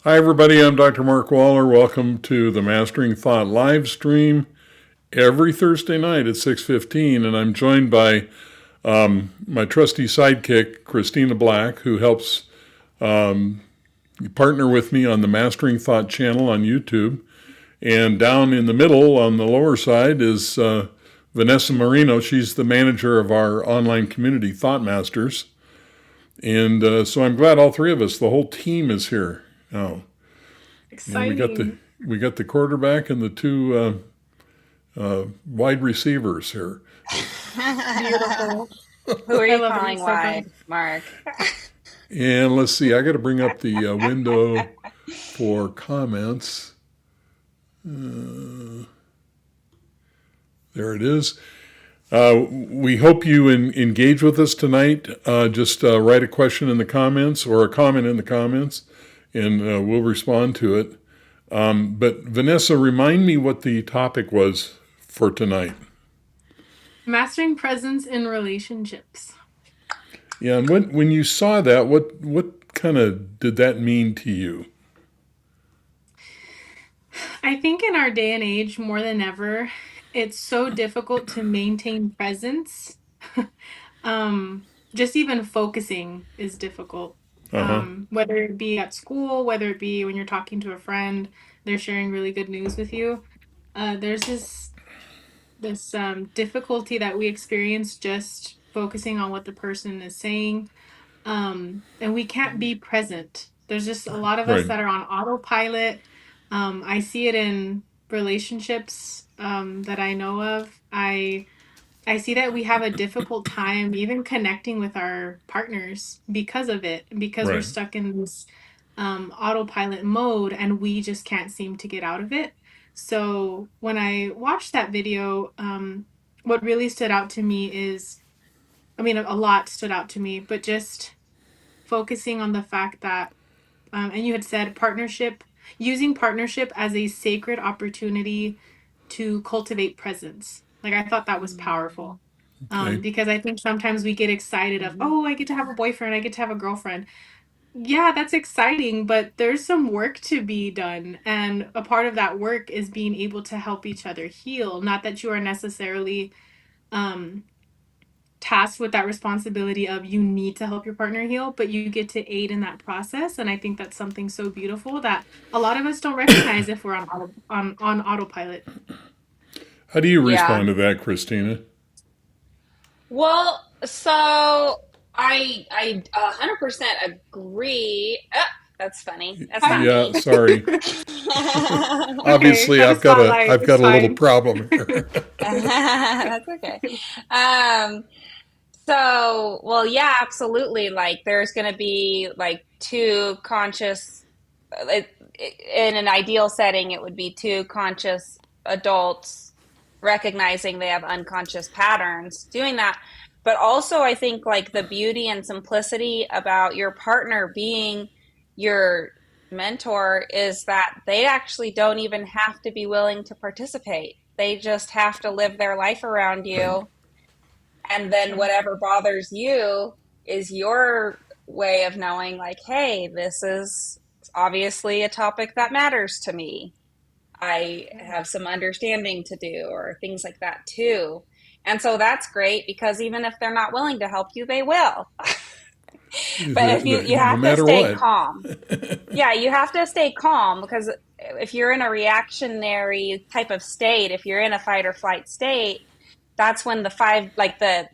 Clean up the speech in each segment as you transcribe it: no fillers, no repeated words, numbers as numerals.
Hi, everybody. I'm Dr. Mark Waller. Welcome to the Mastering Thought live stream every Thursday night at 6:15, and I'm joined by my trusty sidekick, Christina Black, who helps partner with me on the Mastering Thought channel on YouTube. And down in the middle, on the lower side, is Vanessa Marino. She's the manager of our online community, Thought Masters. And so I'm glad all three of us, the whole team, is here. Oh, and Exciting. we got the quarterback and the two wide receivers here. Beautiful. Who are I you love it. calling It's so fun. wide, Mark? And let's see, I got to bring up the window for comments. There it is. We hope you engage with us tonight. Just write a question in the comments or a comment in the comments, and we'll respond to it. But Vanessa, remind me what the topic was for tonight. Mastering presence in relationships. Yeah, and when you saw that, what kind of did that mean to you? I think in our day and age, more than ever, it's so difficult to maintain presence. Just even focusing is difficult. Uh huh. Whether it be at school, whether it be when you're talking to a friend, they're sharing really good news with you. There's this difficulty that we experience just focusing on what the person is saying. And we can't be present. There's just a lot of us Right. that are on autopilot. I see it in relationships that I know of. I see that we have a difficult time even connecting with our partners because of it, because we're Right. stuck in this autopilot mode and we just can't seem to get out of it. So when I watched that video, what really stood out to me is, I mean, a lot stood out to me, but just focusing on the fact that, and you had said partnership, using partnership as a sacred opportunity to cultivate presence. Like I thought that was powerful. Okay. Because I think sometimes we get excited of, oh, I get to have a boyfriend, I get to have a girlfriend. Yeah, that's exciting, but there's some work to be done. And a part of that work is being able to help each other heal. Not that you are necessarily um, tasked with that responsibility of you need to help your partner heal, but you get to aid in that process. And I think that's something so beautiful that a lot of us don't recognize if we're on autopilot. How do you Yeah. respond to that, Christina? Well, so I 100% agree. That's funny. That's not Yeah. me. Sorry. Okay, Obviously, got a spotlight. I've It's got a little fine. problem here. That's okay. Um, well, yeah, absolutely. Like, there's going to be like two conscious, in an ideal setting, it would be two conscious adults recognizing they have unconscious patterns doing that. But also, I think like the beauty and simplicity about your partner being your mentor is that they actually don't even have to be willing to participate. They just have to live their life around Right. you, and then whatever bothers you is your way of knowing, like, hey, this is obviously a topic that matters to me. I have some understanding to do, or things like that too. And so that's great because even if they're not willing to help you, they will. But if you No have to matter stay what. calm. Yeah, you have to stay calm because if you're in a reactionary type of state, if you're in a fight or flight state, that's when the five, like the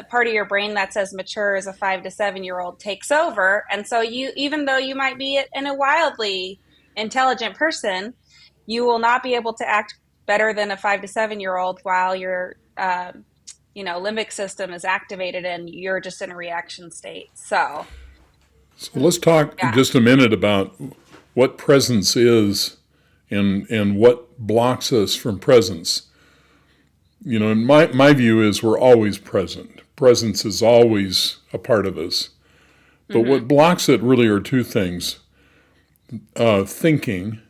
part of your brain that's as mature as a 5 to 7 year old takes over. And so you, even though you might be in a wildly intelligent person, you will not be able to act better than a 5 to 7 year old while your limbic system is activated and you're just in a reaction state. So So let's talk yeah. just a minute about what presence is and what blocks us from presence. You know, and my view is we're always present. Presence is always a part of us. But Mm-hmm. what blocks it really are two things: thinking,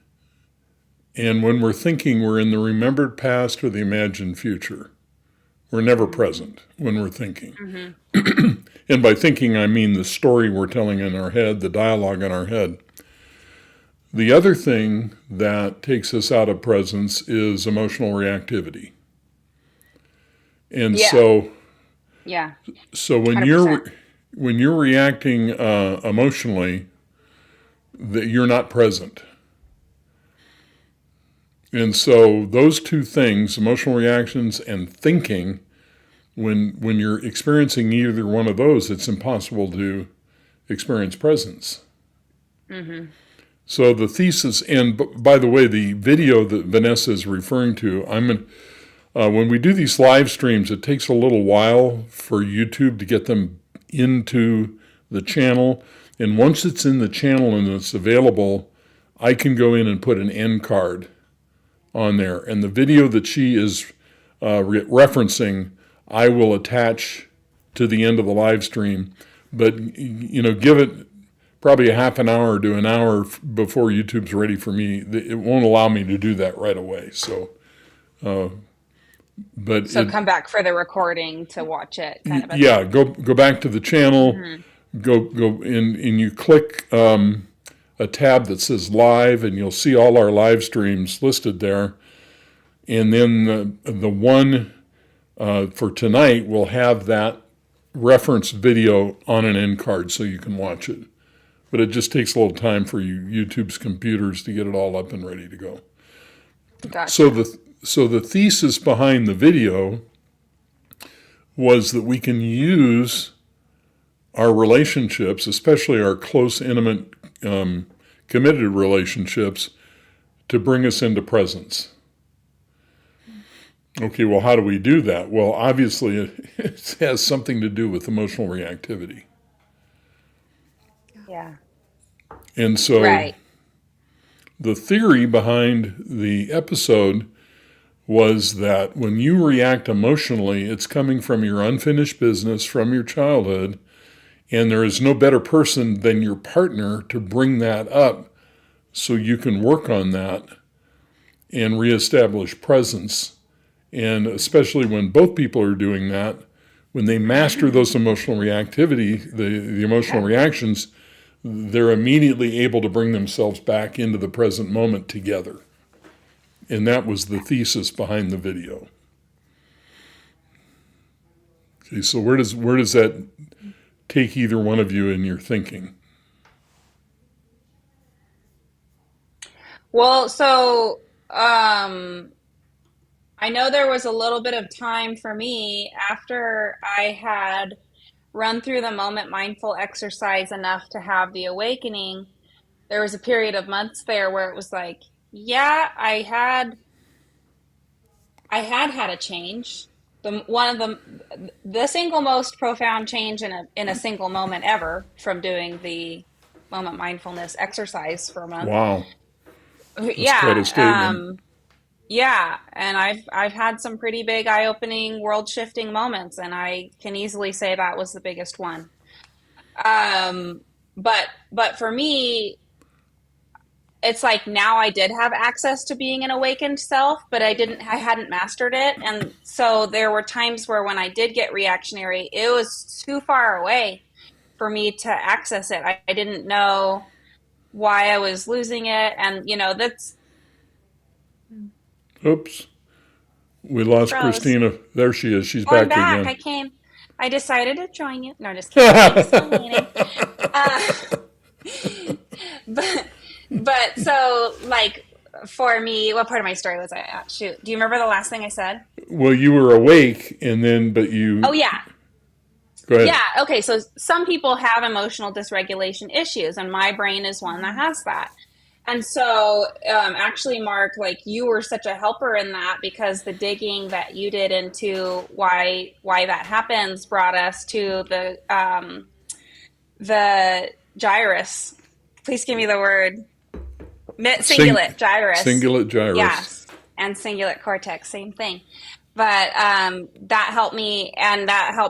and when we're thinking, we're in the remembered past or the imagined future. We're never present when we're thinking. Mm-hmm. And by thinking, I mean the story we're telling in our head, the dialogue in our head. The other thing that takes us out of presence is emotional reactivity. And Yeah. so Yeah. so 100%. when you're reacting emotionally, that you're not present. And so those two things, emotional reactions and thinking, when you're experiencing either one of those, it's impossible to experience presence. Mm-hmm. So the thesis, and by the way, the video that Vanessa is referring to, when we do these live streams, it takes a little while for YouTube to get them into the channel. And once it's in the channel and it's available, I can go in and put an end card on there. And the video that she is referencing, I will attach to the end of the live stream. But, give it probably a half an hour to an hour before YouTube's ready for me. It won't allow me to do that right away. So, but So come back for the recording to watch it, kind of a yeah, thing. go back to the channel, Mm-hmm. go in, and you click a tab that says live, and you'll see all our live streams listed there. And then the one for tonight will have that reference video on an end card so you can watch it. But it just takes a little time for YouTube's computers to get it all up and ready to go. So Gotcha. the thesis behind the video was that we can use our relationships, especially our close, intimate, committed relationships, to bring us into presence. Okay, well, how do we do that? Well, obviously, it has something to do with emotional reactivity. Yeah. And so Right. the theory behind the episode was that when you react emotionally, it's coming from your unfinished business, from your childhood, and there is no better person than your partner to bring that up so you can work on that and reestablish presence. And especially when both people are doing that, when they master those emotional reactivity, the emotional reactions, they're immediately able to bring themselves back into the present moment together. And that was the thesis behind the video. Okay, so where does that take either one of you in your thinking? Well, so I know there was a little bit of time for me after I had run through the moment mindful exercise enough to have the awakening. There was a period of months there where it was like, yeah, I had a change. The single most profound change in a single moment ever from doing the moment mindfulness exercise for a month. Wow, that's quite a Yeah. statement. Yeah, and I've had some pretty big eye-opening, world-shifting moments, and I can easily say that was the biggest one. Um, but for me, it's like now I did have access to being an awakened self, but I hadn't mastered it. And so there were times where when I did get reactionary, it was too far away for me to access it. I didn't know why I was losing it. And, that's Oops, we lost froze. Christina. There she is. She's Oh, I'm back back. again. I decided to join you. No, just kidding. I'm still waiting. Uh, but so like for me, what part of my story was I at? Shoot. Do you remember the last thing I said? Well, you were awake, but Oh you yeah. go ahead. Yeah. Okay. So some people have emotional dysregulation issues, and my brain is one that has that. And so, actually, Mark, like you were such a helper in that because the digging that you did into why that happens brought us to the gyrus. Please give me the word. Cingulate gyrus. Cingulate gyrus. Yes, and cingulate cortex, same thing. But that helped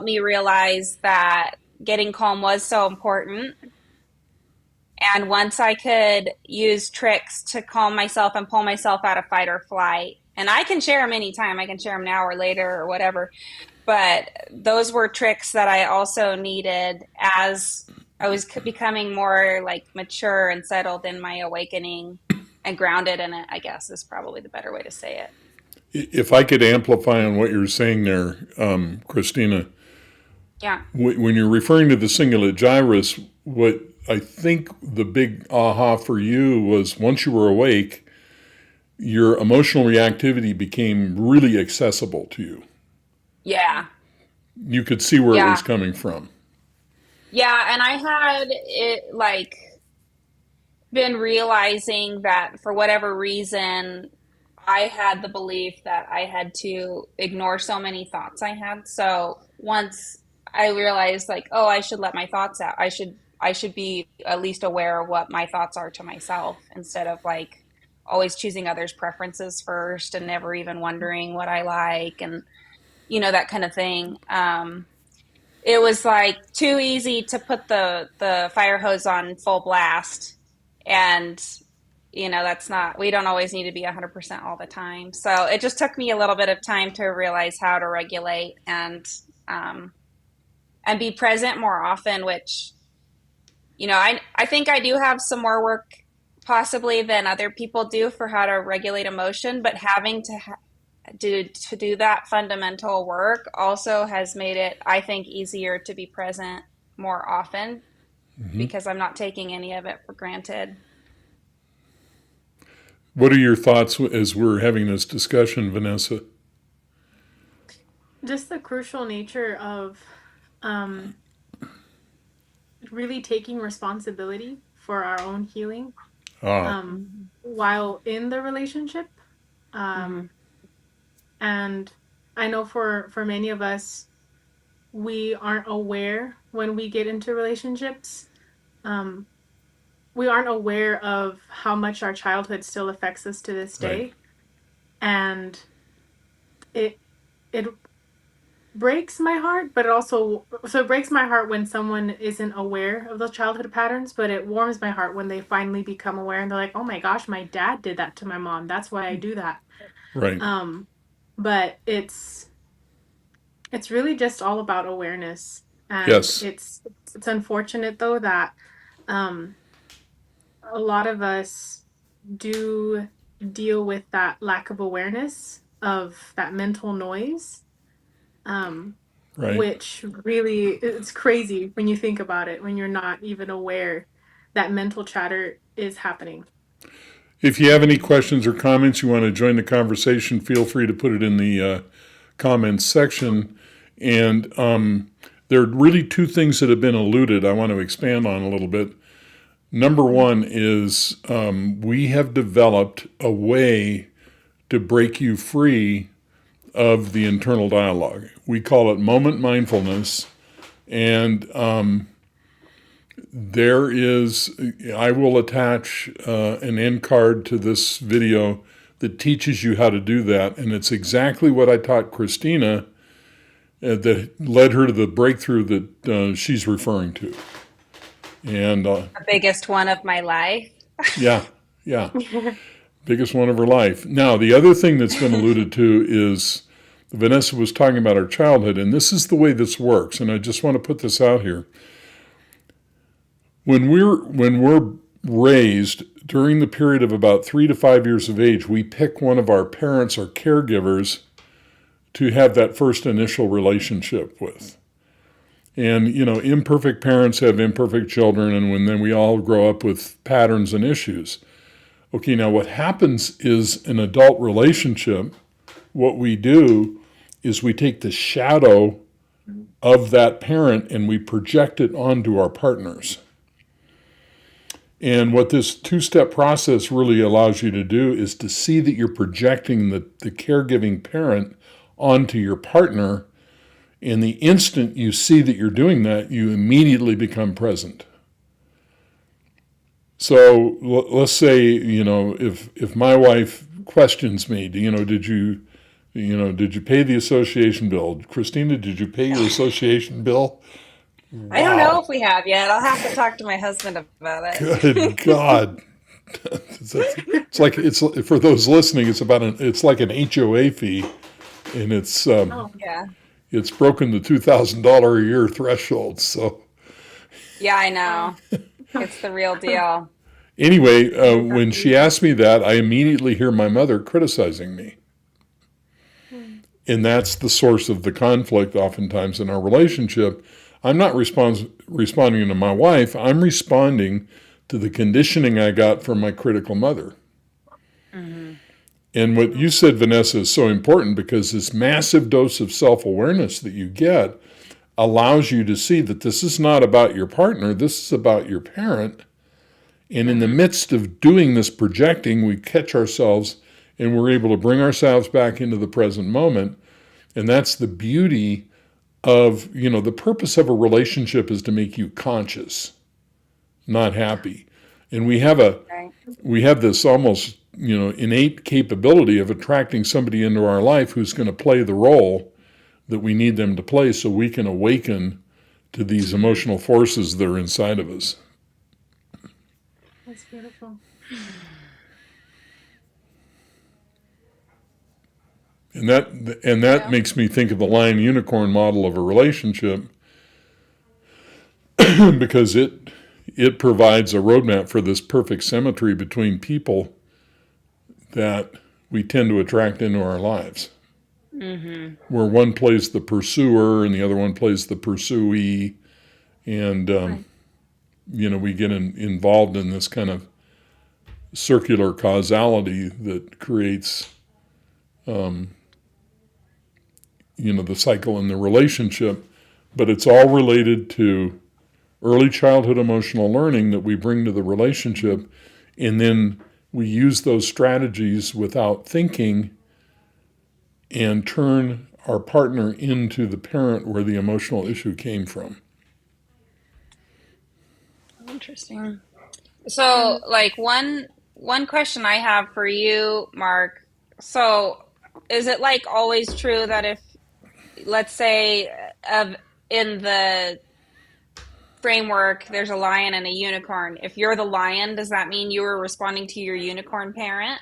me realize that getting calm was so important. And once I could use tricks to calm myself and pull myself out of fight or flight, and I can share them anytime, I can share them now or later or whatever. But those were tricks that I also needed as I was becoming more like mature and settled in my awakening and grounded in it, I guess is probably the better way to say it. If I could amplify on what you're saying there, Christina, Yeah. when you're referring to the cingulate gyrus, what I think the big aha for you was once you were awake, your emotional reactivity became really accessible to you. Yeah. You could see where it Yeah. was coming from. Yeah. And I had it like been realizing that for whatever reason, I had the belief that I had to ignore so many thoughts I had. So once I realized like, oh, I should let my thoughts out. I should be at least aware of what my thoughts are to myself instead of like always choosing others' preferences first and never even wondering what I like and that kind of thing. It was like too easy to put the fire hose on full blast, and that's not, we don't always need to be 100% all the time. So it just took me a little bit of time to realize how to regulate um and be present more often, which I think I do have some more work possibly than other people do for how to regulate emotion, but having to do that fundamental work also has made it, I think, easier to be present more often because I'm not taking any of it for granted. What are your thoughts as we're having this discussion, Vanessa? Just the crucial nature of um, really taking responsibility for our own healing Ah, while in the relationship. Mm-hmm. Um, and I know for many of us, we aren't aware when we get into relationships. Um, we aren't aware of how much our childhood still affects us to this right, day, and it it breaks my heart, but it also, so it breaks my heart when someone isn't aware of those childhood patterns, but it warms my heart when they finally become aware and they're like, oh my gosh, my dad did that to my mom, that's why I do that. right. um but it's really just all about awareness. And Yes, it's unfortunate though that um a lot of us do deal with that lack of awareness of that mental noise, um right. which really, it's crazy when you think about it, when you're not even aware that mental chatter is happening. If you have any questions or comments, you want to join the conversation, feel free to put it in the comments section. And there are really two things that have been alluded I want to expand on a little bit. Number one is we have developed a way to break you free of the internal dialogue. We call it moment mindfulness. And I will attach an end card to this video that teaches you how to do that. And it's exactly what I taught Christina that led her to the breakthrough that she's referring to. And The biggest one of my life. yeah, yeah, biggest one of her life. Now, the other thing that's been alluded to is Vanessa was talking about her childhood, and this is the way this works. And I just want to put this out here. When we're raised during the period of about 3 to 5 years of age, we pick one of our parents or caregivers to have that first initial relationship with. And, imperfect parents have imperfect children, and then we all grow up with patterns and issues. Okay, now what happens is an adult relationship, what we do is we take the shadow of that parent and we project it onto our partners. And what this two-step process really allows you to do is to see that you're projecting the caregiving parent onto your partner. And the instant you see that you're doing that, you immediately become present. So let's say, if my wife questions me, did you pay the association bill? Christina, did you pay your association bill? I don't know Wow. if we have yet. I'll have to talk to my husband about Good it. God. It's for those listening, it's like an HOA fee, and Oh, Yeah. it's broken the $2,000 a year threshold. So Yeah, I know. It's the real deal. Anyway, when she Exactly. asked me that, I immediately hear my mother criticizing me. Mm. And that's the source of the conflict oftentimes in our relationship. I'm not responding to my wife, I'm responding to the conditioning I got from my critical mother. Hmm. And what you said, Vanessa, is so important because this massive dose of self awareness that you get allows you to see that this is not about your partner, this is about your parent. And in the Hmm. midst of doing this projecting, we catch ourselves and we're able to bring ourselves back into the present moment. And that's the beauty of, the purpose of a relationship is to make you conscious, not happy. And Right. we have this almost, innate capability of attracting somebody into our life who's going to play the role that we need them to play so we can awaken to these Hmm. emotional forces that are inside of us. That's beautiful. And that Yeah. makes me think of the lion unicorn model of a relationship because it provides a roadmap for this perfect symmetry between people that we tend to attract into our lives, Hmm. where one plays the pursuer and the other one plays the pursuee, and Right. we get involved in this kind of circular causality that creates the cycle in the relationship, but it's all related to early childhood emotional learning that we bring to the relationship, and then we use those strategies without thinking and turn our partner into the parent where the emotional issue came from. Interesting. So, And like one question I have for you, Mark. So, is it like always true that if, let's say, of in the framework, there's a lion and a unicorn. If you're the lion, does that mean you were responding to your unicorn parent?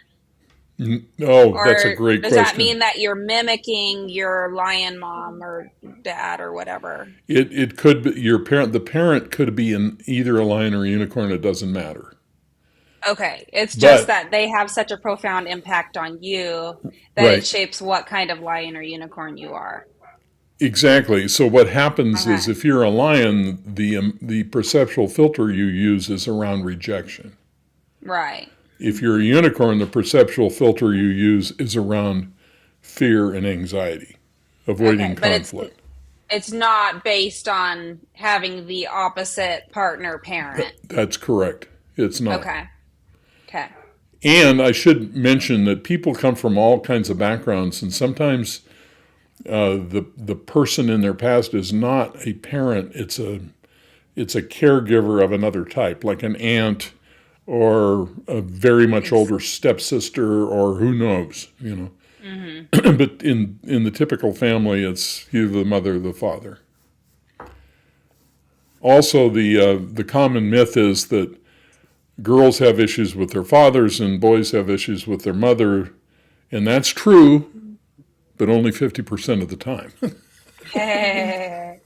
Oh, that's a Or great does that question. mean that you're mimicking your lion mom or dad or whatever? It could be your parent. The parent could be in either a lion or a unicorn. It doesn't matter. Okay, it's just But that they have such a profound impact on you that it right, shapes what kind of lion or unicorn you are. exactly. So what happens is Okay. if you're a lion, the perceptual filter you use is around rejection. Right. If you're a unicorn, the perceptual filter you use is around fear and anxiety, avoiding Okay, but conflict. it's not based on having the opposite partner parent. That's correct. It's not. Okay. Okay. And I should mention that people come from all kinds of backgrounds, and sometimes the person in their past is not a parent. It's a caregiver of another type, like an aunt or a very much older stepsister, or who knows. Hmm. But in the typical family, it's either the mother or the father. Also, the common myth is that girls have issues with their fathers and boys have issues with their mother, and that's true, but only 50% of the time. Hey,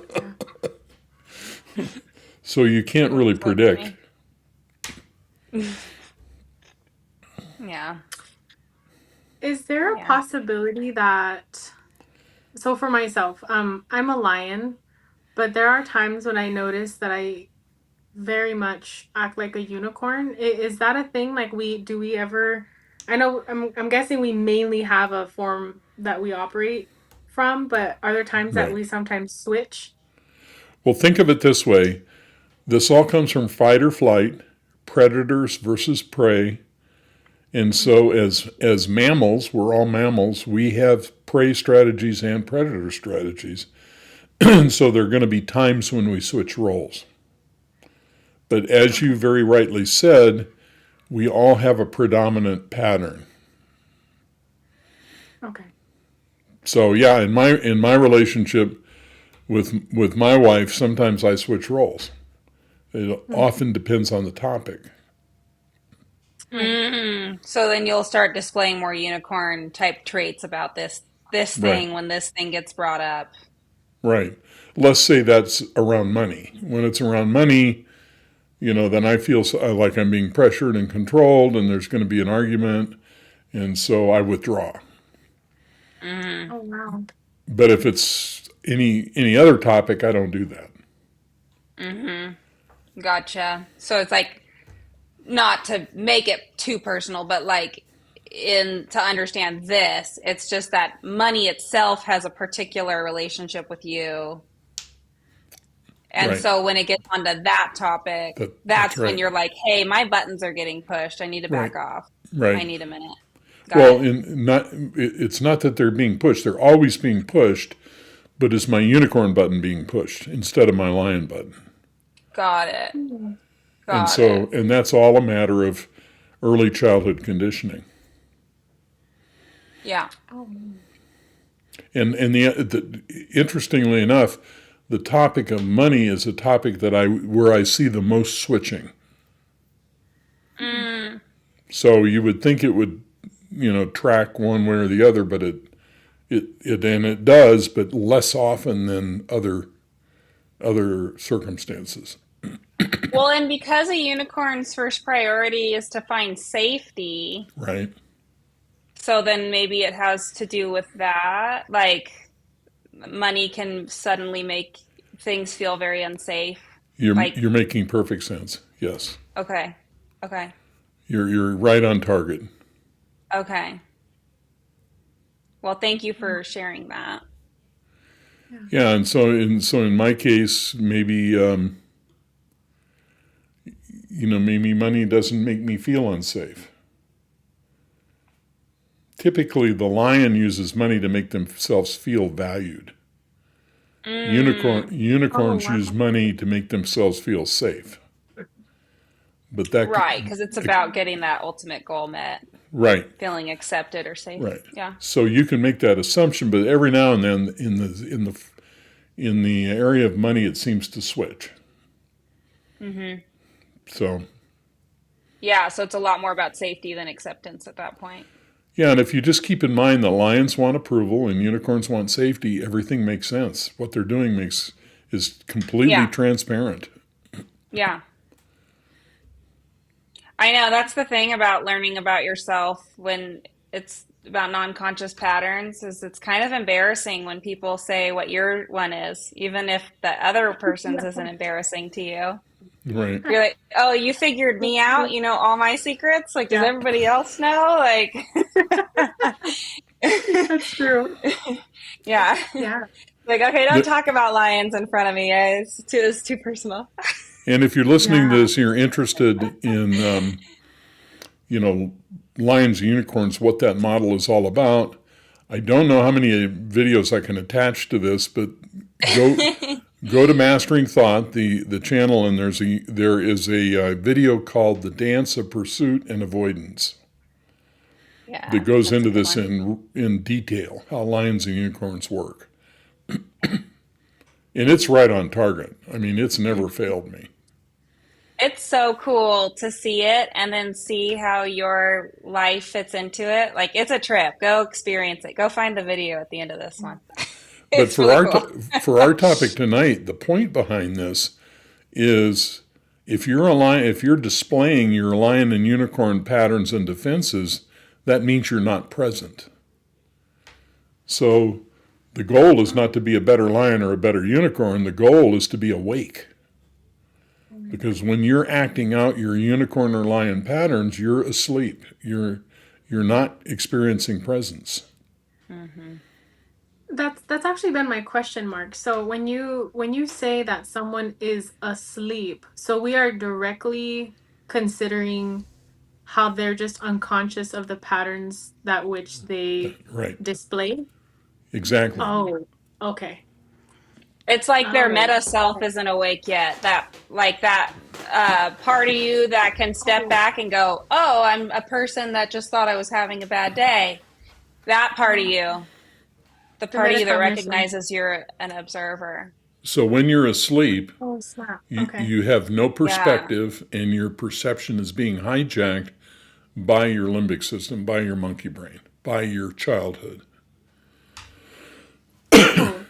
yeah. So you can't really that's so predict. funny. Yeah. Is there a Yeah. possibility that, so for myself, I'm a lion, but there are times when I notice that I very much act like a unicorn. Is that a thing? Like do we ever, I know I'm guessing we mainly have a form that we operate from, but are there times that Right. we sometimes switch? Well, think of it this way: this all comes from fight or flight, predators versus prey. And so, as mammals, we're all mammals. We have prey strategies and predator strategies. And so, there are going to be times when we switch roles. But as Okay. you very rightly said, we all have a predominant pattern. Okay. So yeah, in my relationship with my wife, sometimes I switch roles. It Mm. often depends on the topic. Right. So then you'll start displaying more unicorn type traits about this Right. thing when this thing gets brought up. Right. Let's say that's around money. When it's around money, then I feel like I'm being pressured and controlled, and there's going to be an argument, and so I withdraw. Mm-hmm. Oh, wow. But if it's any other topic, I don't do that. Mm-hmm. Gotcha. So it's like not to make it too personal, but like to understand this, it's just that money itself has a particular relationship with you. And Right. so when it gets onto that topic, That's that's when right. you're like, hey, my buttons are getting pushed. I need to Right. back off. I Right. need a minute. Got Well, it. it's not that they're being pushed. They're always being pushed, but it's my unicorn button being pushed instead of my lion button. Got it. And Got it. that's all a matter of early childhood conditioning. Yeah. Oh, And interestingly enough, the topic of money is a topic that where I see the most switching. Mm, So you would think it would, track one way or the other, but it does, but less often than other circumstances. well, and because a unicorn's first priority is to find safety, Right. so then maybe it has to do with that. Like money can suddenly make things feel very unsafe. Like, You're making perfect sense. Yes. okay. Okay. You're right on target. Okay. Well, thank you for sharing that. Yeah, and so in my case, maybe maybe money doesn't make me feel unsafe. Typically, the lion uses money to make themselves feel valued. Mm, oh, Unicorns wow. use money to make themselves feel safe. But right, because it's about getting that ultimate goal met, right, feeling accepted or safe. right. Yeah. So you can make that assumption, but every now and then in the area of money, it seems to switch. Mm-hmm. So Yeah, so it's a lot more about safety than acceptance at that point. yeah, and if you just keep in mind that lions want approval and unicorns want safety, everything makes sense. What they're doing is completely Yeah. transparent. Yeah. I know that's the thing about learning about yourself when it's about non-conscious patterns is it's kind of embarrassing when people say what your one is, even if the other person's isn't embarrassing to you. Right. You're like, oh, you figured me out, you know all my secrets? Like, does Yeah. everybody else know? Like, That's true. yeah. Yeah. Like, okay, don't The- talk about lions in front of me. It's too personal. And if you're listening to Yeah. this and you're interested in, lions and unicorns, what that model is all about, I don't know how many videos I can attach to this, but go to Mastering Thought, the channel, and there is a video called "The Dance of Pursuit and Avoidance" Yeah, that goes that's a into good this one. in detail, how lions and unicorns work, and it's right on target. I mean, it's never failed me. It's so cool to see it and then see how your life fits into it. Like, it's a trip. Go experience it. Go find the video at the end of this one. But It's really cool. for our topic tonight, the point behind this is if you're displaying your lion and unicorn patterns and defenses, that means you're not present. So the goal is not to be a better lion or a better unicorn. The goal is to be awake. Because when you're acting out your unicorn or lion patterns, you're asleep. You're not experiencing presence. Mm-hmm. That's actually been my question mark. So when you say that someone is asleep, so we are directly considering how they're just unconscious of the patterns that which they Right. display. Exactly. Oh, okay. It's like their Oh, meta self isn't awake yet. That part of you that can step back and go, "Oh, I'm a person that just thought I was having a bad day." That part of you, the the part of you that metacognition. recognizes you're an observer. So when you're asleep, Oh, snap. you, Okay. you have no Yeah. perspective and your perception is being hijacked by your limbic system, by your monkey brain, by your childhood. Oh,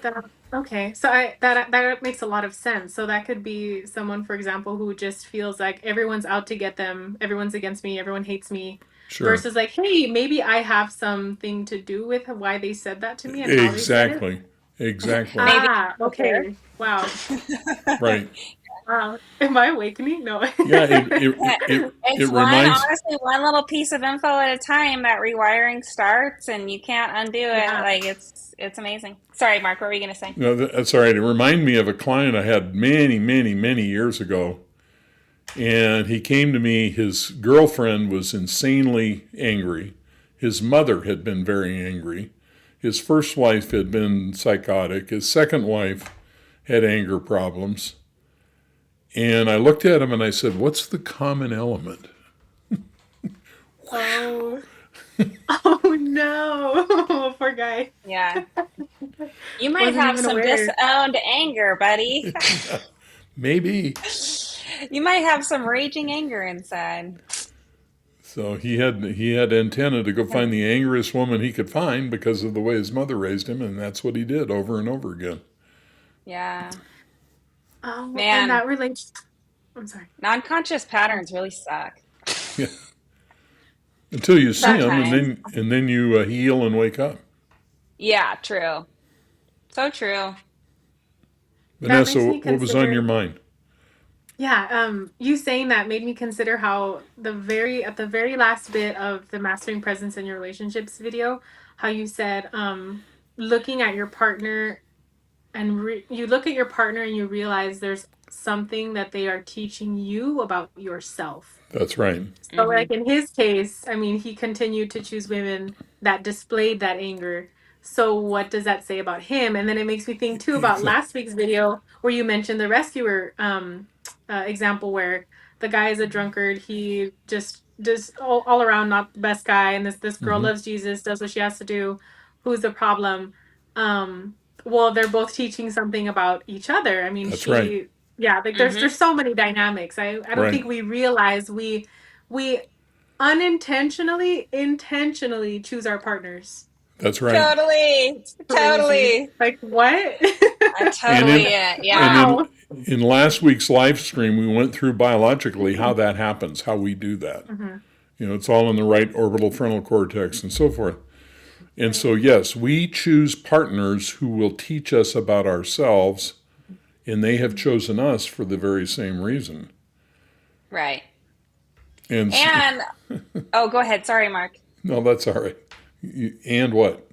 Okay, so that makes a lot of sense. So that could be someone, for example, who just feels like everyone's out to get them, everyone's against me, everyone hates me, Sure. versus like, hey, maybe I have something to do with why they said that to me and how they said it. Exactly. Exactly. Maybe Okay. Wow. Right. Wow. Am I awakening? No. Yeah. It it's one, reminds. honestly, one little piece of info at a time that rewiring starts, and you can't undo it. Yeah. Like it's amazing. Sorry, Mark, what were you gonna say? No, that's all right. It reminded me of a client I had many, many, many years ago. And he came to me. His girlfriend was insanely angry. His mother had been very angry. His first wife had been psychotic. His second wife had anger problems. And I looked at him and I said, "What's the common element?" Oh. Oh no. Poor guy. Yeah, you might Wasn't have even some aware. disowned anger, buddy. Maybe. You might have some raging anger inside. So he had antenna to go find the angriest woman he could find because of the way his mother raised him, and that's what he did over and over again. Yeah, Oh, and man, that relates. I'm sorry. non-conscious patterns really suck Yeah. Until you see That them, and sometimes. then you heal and wake up. Yeah, true. So true. that Vanessa, makes me what was on your consider. mind? Yeah, you saying that made me consider how at the very last bit of the mastering presence in your relationships video, how you said looking at your partner and you look at your partner and you realize there's something that they are teaching you about yourself. That's right. So, Hmm. like in his case, I mean, he continued to choose women that displayed that anger. So, what does that say about him? And then it makes me think too about last week's video where you mentioned the rescuer example where the guy is a drunkard. He just all around not the best guy, and this girl Mm-hmm. loves Jesus, does what she has to do. Who's the problem? Um, well, they're both teaching something about each other. I mean, That's right. she, yeah, like there's Hmm. so many dynamics. I don't Right. think we realize we unintentionally intentionally choose our partners. That's right. Totally. It's crazy. Totally. Like what? And Totally in it. and Yeah. Wow. in last week's live stream, we went through biologically how that happens, how we do that. Mhm. It's all in the right orbital frontal cortex and so forth. And Right. so, yes, we choose partners who will teach us about ourselves, and they have chosen us for the very same reason. Right. And And oh, go ahead. Sorry, Mark. no, that's all right. And what?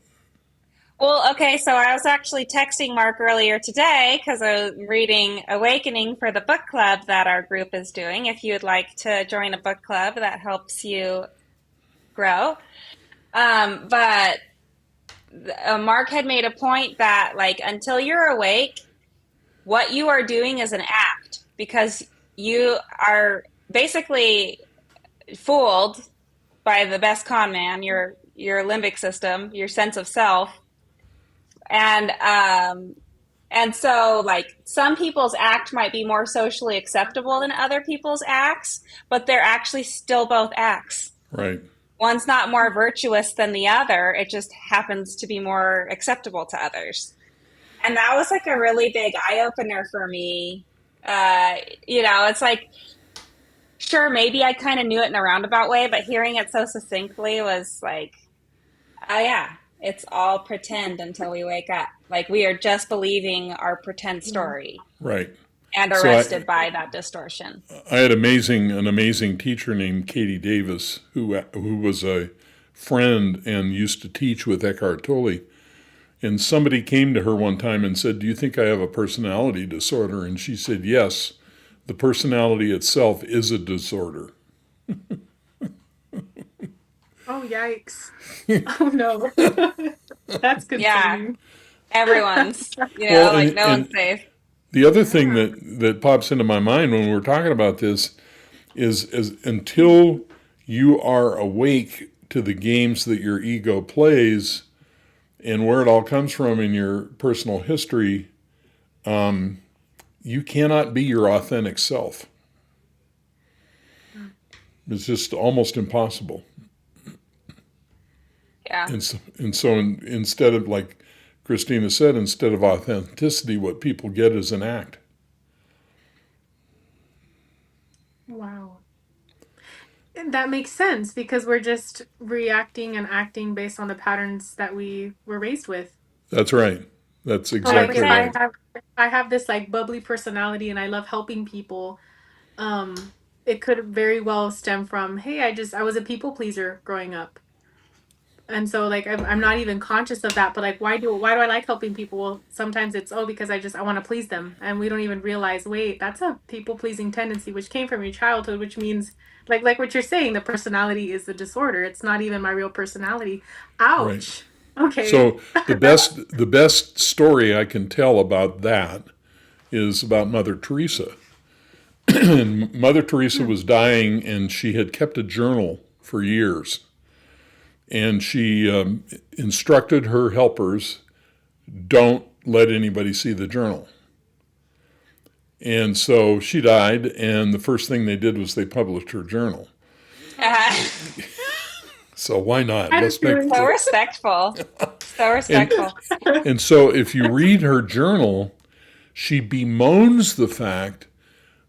Well, okay, so I was actually texting Mark earlier today because I was reading Awakening for the book club that our group is doing. If you would like to join a book club that helps you grow. But Mark had made a point that, like, until you're awake, what you are doing is an act because you are basically fooled by the best con man, your limbic system, your sense of self, and so like some people's act might be more socially acceptable than other people's acts, but they're actually still both acts. Right. One's not more virtuous than the other. It just happens to be more acceptable to others. And that was like a really big eye opener for me. It's like, sure, maybe I kind of knew it in a roundabout way, but hearing it so succinctly was like, oh, yeah, it's all pretend until we wake up. Like we are just believing our pretend Yeah. story Right. and So arrested by that distortion. I had an amazing teacher named Katie Davis who was a friend and used to teach with Eckhart Tolle. And somebody came to her one time and said, "Do you think I have a personality disorder?" And she said, "Yes, the personality itself is a disorder." Oh, yikes. Oh no. That's Yeah, concerning. everyone's, Well, like no one's safe. the other thing Yeah. that pops into my mind when we're talking about this is until you are awake to the games that your ego plays and where it all comes from in your personal history, you cannot be your authentic self. It's just almost impossible. Yeah. And so instead of like Christina said, instead of authenticity, what people get is an act. Wow. And that makes sense because we're just reacting and acting based on the patterns that we were raised with. That's right. That's So like exactly if 100%. right. I have this like bubbly personality and I love helping people, um, it could very well stem from, hey, I was a people pleaser growing up. And so like I'm not even conscious of that, but like why do I like helping people? Well, sometimes it's because I want to please them, and we don't even realize, wait, that's a people pleasing tendency which came from your childhood, which means like what you're saying, the personality is the disorder. It's not even my real personality. Right. Ouch. Okay. So the best story I can tell about that is about Mother Teresa. And Mother Teresa was dying, and she had kept a journal for years. And she instructed her helpers, don't let anybody see the journal. And so she died, and the first thing they did was they published her journal. Uh, So why not? I'm Let's make feeling so respectful. So and respectful. and so if you read her journal, she bemoans the fact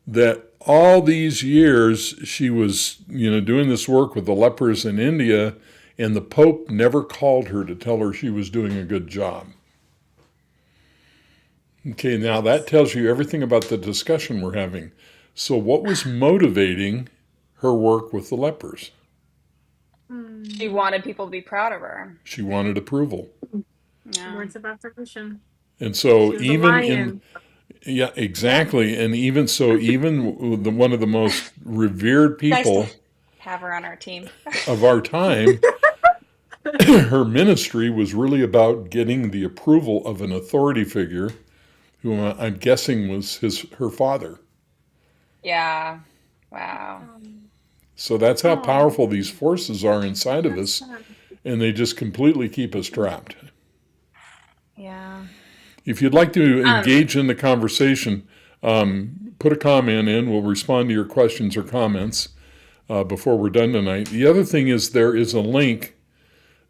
that all these years she was, doing this work with the lepers in India, and the Pope never called her to tell her she was doing a good job. Okay, now that tells you everything about the discussion we're having. So what was motivating her work with the lepers? She wanted people to be proud of her. She wanted approval. Yeah. Words of affirmation. And so She was a even in, lion. yeah, exactly. And even so, even one of the most revered Nice to people have her on our team. of our time, her ministry was really about getting the approval of an authority figure who I'm guessing was her father. Yeah. Wow. So that's how Oh, powerful these forces are inside of that's us, sad. and they just completely keep us trapped. Yeah. If you'd like to Um, engage in the conversation, put a comment in. We'll respond to your questions or comments before we're done tonight. The other thing is there is a link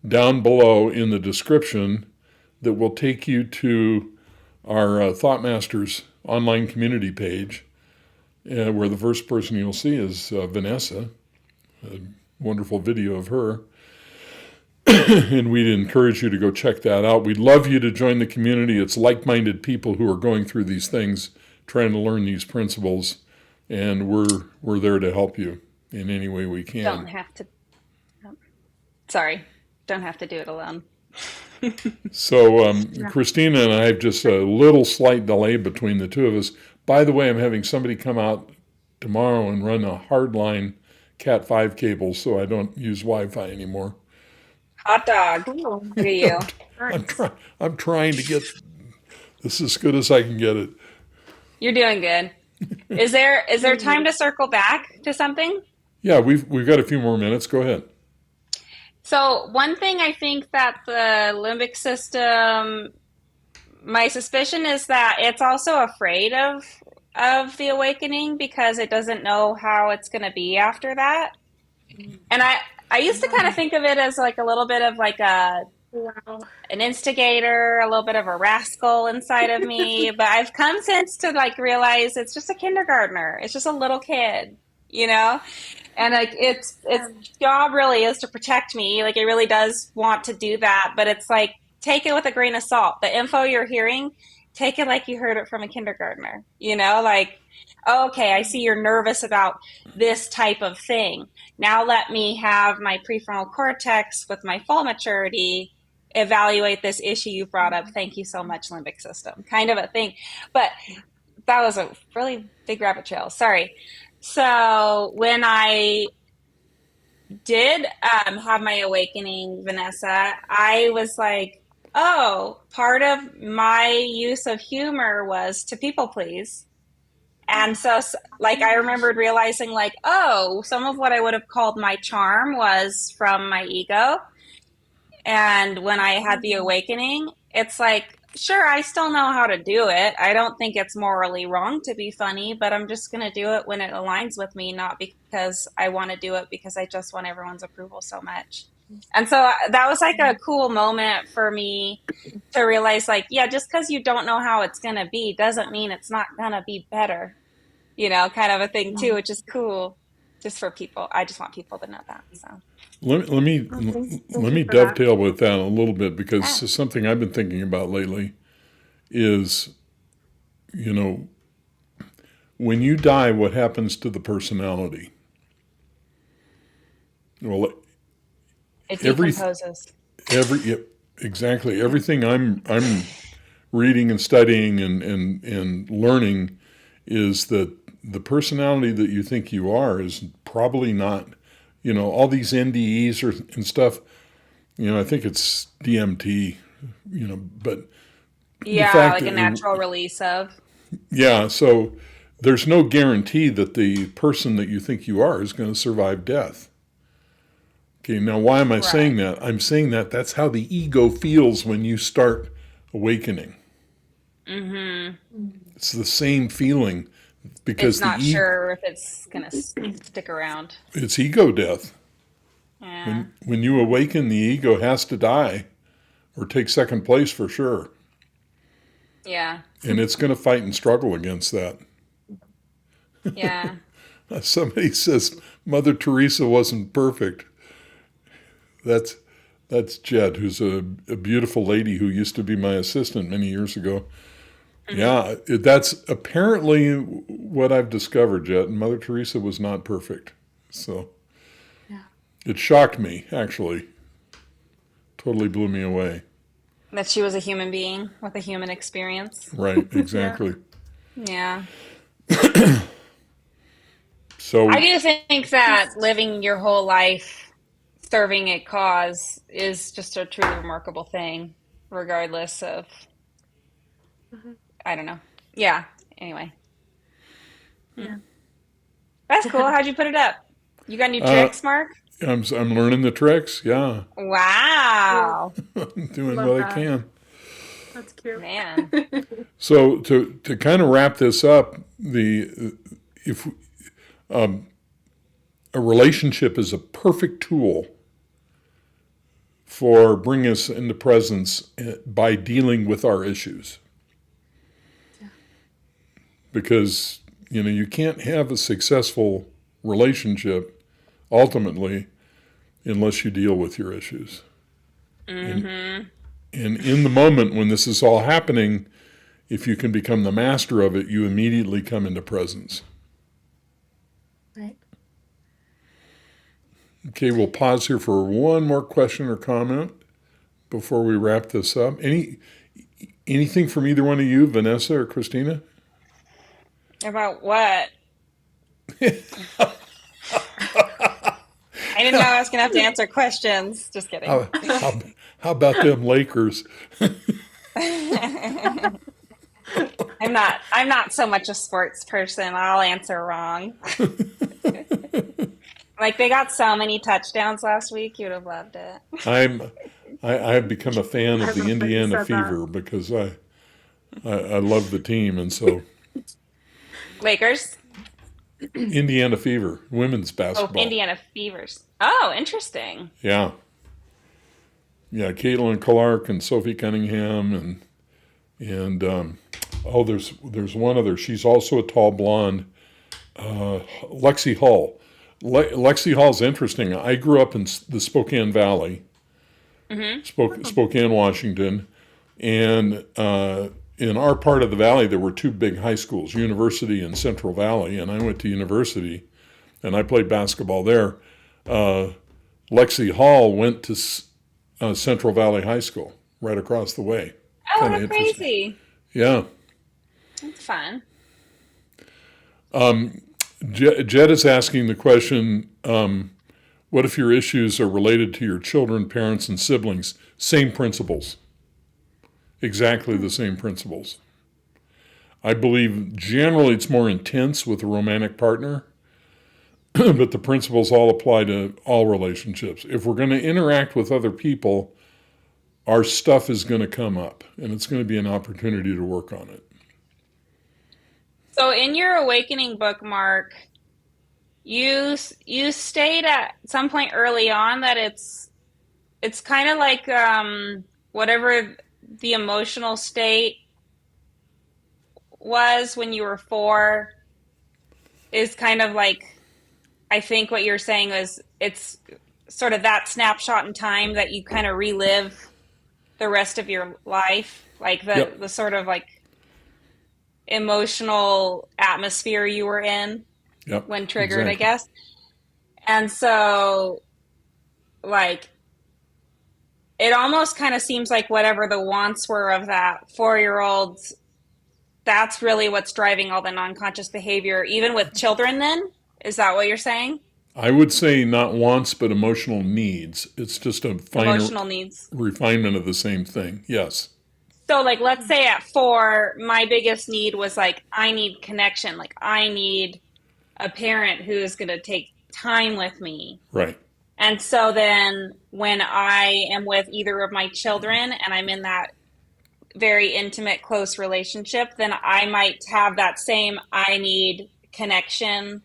down below in the description that will take you to our Thought Masters online community page, where the first person you'll see is Vanessa, a wonderful video of her. And we'd encourage you to go check that out. We'd love you to join the community. It's like-minded people who are going through these things, trying to learn these principles, and we're there to help you in any way we don't can. have to. Sorry. Don't have to do it alone. So Yeah. Christina and I have just a little slight delay between the two of us. By the way, I'm having somebody come out tomorrow and run a hardline Cat 5 cable so I don't use Wi-Fi anymore. Hot dog. Cool. Look at you. I'm, Nice. try, I'm trying to get this as good as I can get it. You're doing good. Is there time to circle back to something? Yeah, we've got a few more minutes. Go ahead. So one thing I think that the limbic system, my suspicion is that it's also afraid of the awakening because it doesn't know how it's going to be after that. And I used to kind of think of it as like a little bit of like Wow. an instigator, a little bit of a rascal inside of me, but I've come since to like realize it's just a kindergartner. It's just a little kid, you know? And like its job really is to protect me. Like it really does want to do that, but it's like take it with a grain of salt. The info you're hearing, take it like you heard it from a kindergartner. You know, like, oh, okay, I see you're nervous about this type of thing. Now let me have my prefrontal cortex with my full maturity evaluate this issue you brought up. Thank you so much, limbic system. Kind of a thing. But that was a really big rabbit trail. Sorry. So when I did have my awakening, Vanessa, I was like, oh, part of my use of humor was to people please. And so, like, I remembered realizing, like, oh, some of what I would have called my charm was from my ego. And when I had the awakening, it's like, sure, I still know how to do it. I don't think it's morally wrong to be funny, but I'm just going to do it when it aligns with me, not because I want to do it because I just want everyone's approval so much. And so that was like a cool moment for me to realize, like, yeah, just because you don't know how it's going to be doesn't mean it's not going to be better, kind of a thing too, which is cool just for people. I just want people to know that. So, Let me Oh, thank let you me for that. dovetail with that a little bit because yeah. something I've been thinking about lately is, you know, when you die, what happens to the personality? Well, It every decomposes. yep, exactly everything I'm reading and studying and learning is that the personality that you think you are is probably not, all these NDEs and stuff, I think it's DMT, but the Yeah, fact like a that, natural release of. yeah, so there's no guarantee that the person that you think you are is going to survive death. Okay, now why am I saying Right. that? I'm saying that that's how the ego feels when you start awakening. Mm-hmm. It's the same feeling It's because not sure if it's going to stick around. it's ego death. Yeah. When you awaken, the ego has to die or take second place for sure, Yeah. and it's going to fight and struggle against that. Yeah. Somebody says Mother Teresa wasn't perfect. That's that's Jed, who's a beautiful lady who used to be my assistant many years ago. Hmm. Yeah, that's apparently what I've discovered, Jed. Mother Teresa was not perfect, so Yeah. it shocked me. Actually, totally blew me away. That she was a human being with a human experience. Right, Yeah. exactly. Yeah. I So do think that living your whole life serving a cause is just a truly remarkable thing, regardless of, Mhm. I don't know. Yeah. Anyway, Yeah. that's cool. How'd you put it up? You got new uh, tricks, Mark? I'm learning the tricks. Yeah, Cool. Wow, I'm doing Love what I that. can. That's cute. man. So to kind of wrap this up, the if a relationship is a perfect tool for bringing us into presence by dealing with our issues, Yeah. because you can't have a successful relationship ultimately unless you deal with your issues. And Mm-hmm. and in the moment when this is all happening, if you can become the master of it, you immediately come into presence. Right. Okay, we'll pause here for one more question or comment before we wrap this up. Anything from either one of you, Vanessa or Christina? About what? I didn't know I was gonna have to answer questions. Just kidding. How, how, how about them Lakers? I'm not so much a sports person. I'll answer wrong. Like they got so many touchdowns last week, you'd have loved it. I'm I have become a fan I of the love that you Indiana said that. Fever because I love the team, and so Lakers. Indiana Fever, women's Oh, basketball. Indiana Fevers. Oh, interesting. Yeah, yeah, Caitlin Clark and Sophie Cunningham and oh, there's one other. She's also a tall blonde, Lexi Hall. Lexi Hall's interesting. I grew up in the Spokane Valley, Hmm. Spokane, Washington, and in our part of the valley there were two big high schools, University and Central Valley, and I went to University and I played basketball there. Uh, Lexi Hall went to Central Valley High School right across the way. Oh, Kind how of interesting. crazy. Yeah. That's fun. Jed is asking the question, what if your issues are related to your children, parents, and siblings? Same principles. Exactly the same principles. I believe generally it's more intense with a romantic partner, but the principles all apply to all relationships. If we're going to interact with other people, our stuff is going to come up, and it's going to be an opportunity to work on it. So in your awakening book, Mark, you state at some point early on that it's it's kind of like whatever the emotional state was when you were 4 is kind of like, I think what you're saying is it's sort of that snapshot in time that you kind of relive the rest of your life, like Yep. the sort of like emotional atmosphere you were in Yep. when triggered, I Exactly. guess. And so, like, it almost kind of seems like whatever the wants were of that 4-year-old, that's really what's driving all the non-conscious behavior, even with children, then? Is that what you're saying? I would say not wants, but emotional needs. It's just a finer Emotional needs. refinement of the same thing. Yes. So, like, let's say at 4, my biggest need was like, I need connection. Like, I need a parent who is going to take time with me. Right. And so then when I am with either of my children and I'm in that very intimate, close relationship, then I might have that same I need connection.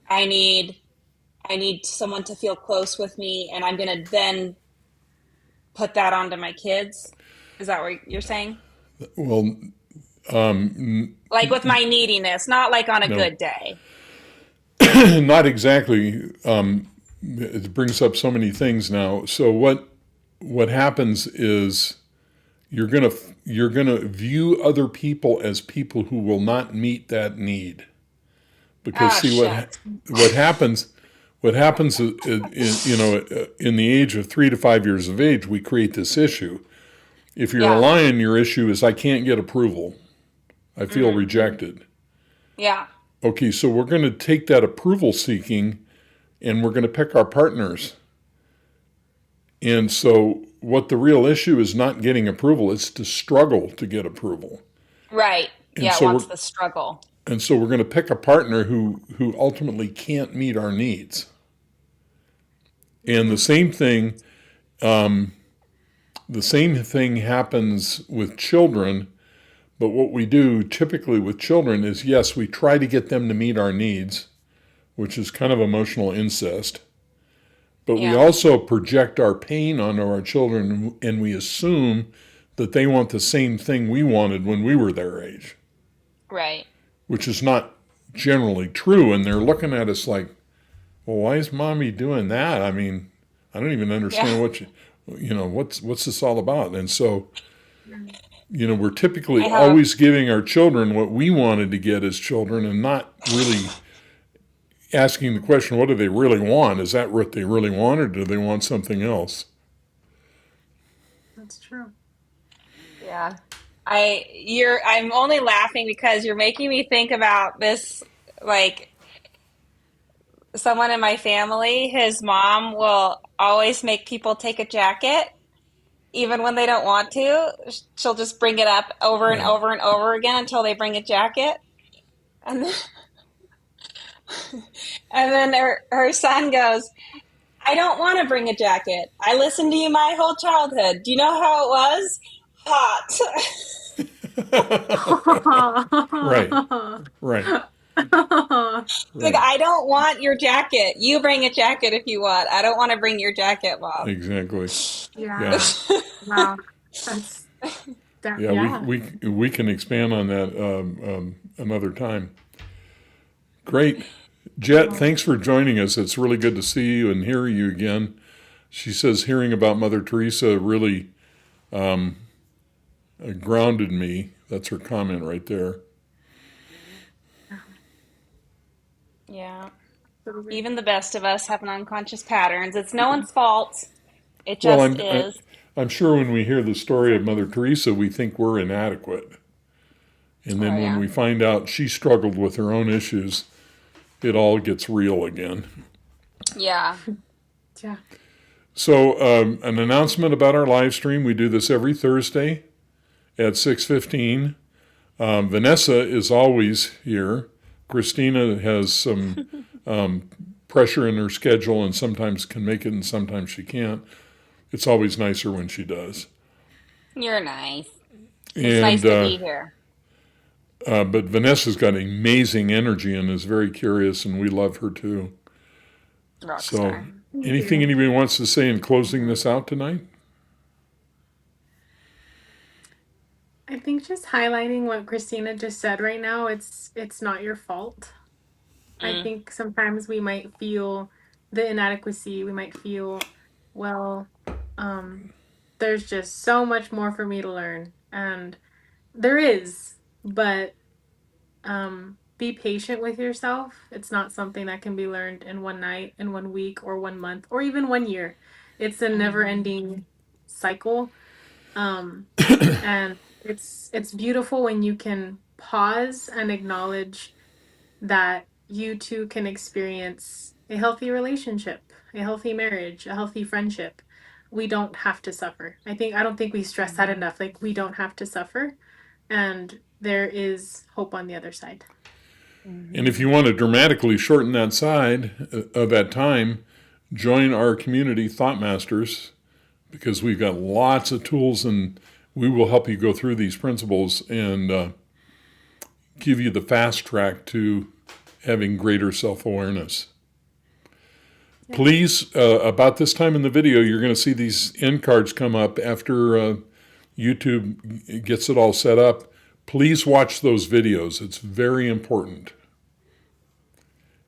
I need someone to feel close with me, and I'm going to then put that onto my kids. Is that what you're saying? Well, Like with my neediness, not like on a no, good day. not exactly. It brings up so many things now. So what happens is you're gonna view other people as people who will not meet that need. Because Ah, see shit. what happens in the age of 3 to 5 years of age, we create this issue. If you're a Yeah. lion, your issue is I can't get approval. I feel Mm-hmm. rejected. Yeah. Okay, so we're going to take that approval seeking and we're going to pick our partners. And so what the real issue is not getting approval, it's to struggle to get approval. Right. And Yeah, it so wants the struggle. we're going to pick a partner who ultimately can't meet our needs. And Mm-hmm. the same thing happens with children. But what we do typically with children is, yes, we try to get them to meet our needs, which is kind of emotional incest. But we Yeah. also project our pain onto our children and we assume that they want the same thing we wanted when we were their age, Right. which is not generally true. And they're looking at us like, well, why is mommy doing that? I mean, I don't even Yeah. understand what's this all about? And so, we're typically I have always giving our children what we wanted to get as children and not really asking the question, what do they really want? Is that what they really want, or do they want something else? That's true. Yeah. I'm only laughing because you're making me think about this, like someone in my family, his mom will always make people take a jacket even when they don't want to. She'll just bring it up over and Right. over and over again until they bring a jacket. And then, and then her son goes, I don't want to bring a jacket. I listened to you my whole childhood. Do you know how it was? Hot. Right. Right. Like, Right. I don't want your jacket. You bring a jacket if you want. I don't want to bring your jacket, Mom. Exactly. Yeah. Yeah. Wow. That's that. Yeah. We Yeah. we we can expand on that another time. Great. Jet, Well, thanks for joining us. It's really good to see you and hear you again. She says hearing about Mother Teresa really grounded me. That's her comment right there. Yeah. absolutely. Even the best of us have unconscious patterns. It's no one's fault. It Well, just is. I'm sure when we hear the story of Mother Teresa, we think we're inadequate. And Oh, then when yeah. we find out she struggled with her own issues, it all gets real again. Yeah. Yeah. So, an announcement about our live stream. We do this every Thursday at 6:15. Vanessa is always here. Christina has some pressure in her schedule and sometimes can make it and sometimes she can't. It's always nicer when she does. You're nice. It's nice And to be here. but Vanessa's got amazing energy and is very curious, and we love her too. Rock So, star. Thank anything you. anybody wants to say in closing this out tonight? I think just highlighting what Christina just said right now, it's not your fault. I Mm. think sometimes we might feel the inadequacy. We might feel, well, um, there's just so much more for me to learn. And there is, but be patient with yourself. It's not something that can be learned in one night, in 1 week, or 1 month, or even 1 year. It's a never-ending cycle. Um, and it's beautiful when you can pause and acknowledge that you too can experience a healthy relationship, a healthy marriage, a healthy friendship. We don't have to suffer. I don't think we stress that enough. Like, we don't have to suffer, and there is hope on the other side. And if you want to dramatically shorten that side of that time, join our community Thought Masters, because we've got lots of tools and we will help you go through these principles and give you the fast track to having greater self-awareness. Yeah. Please, about this time in the video, you're going to see these end cards come up after YouTube gets it all set up. Please watch those videos. It's very important.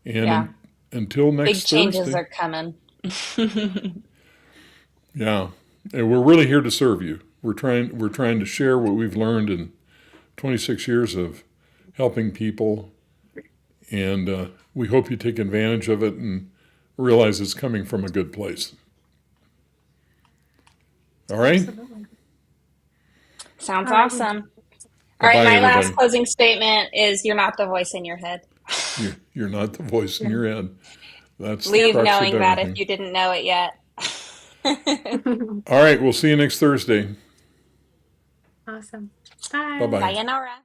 And Yeah. until Big next changes Thursday. are coming. Yeah. And we're really here to serve you. We're trying to share what we've learned in 26 years of helping people, and we hope you take advantage of it and realize it's coming from a good place. All right? Absolutely. Sounds Alrighty. awesome. All right, Bye-bye, my last everybody. closing statement is you're not the voice in your head. You're not the voice in Yeah. your head. That's the Leave Yep. crux of knowing that if everything. you didn't know it yet. All right, we'll see you next Thursday. Awesome. Bye. Bye-bye. Sayonara.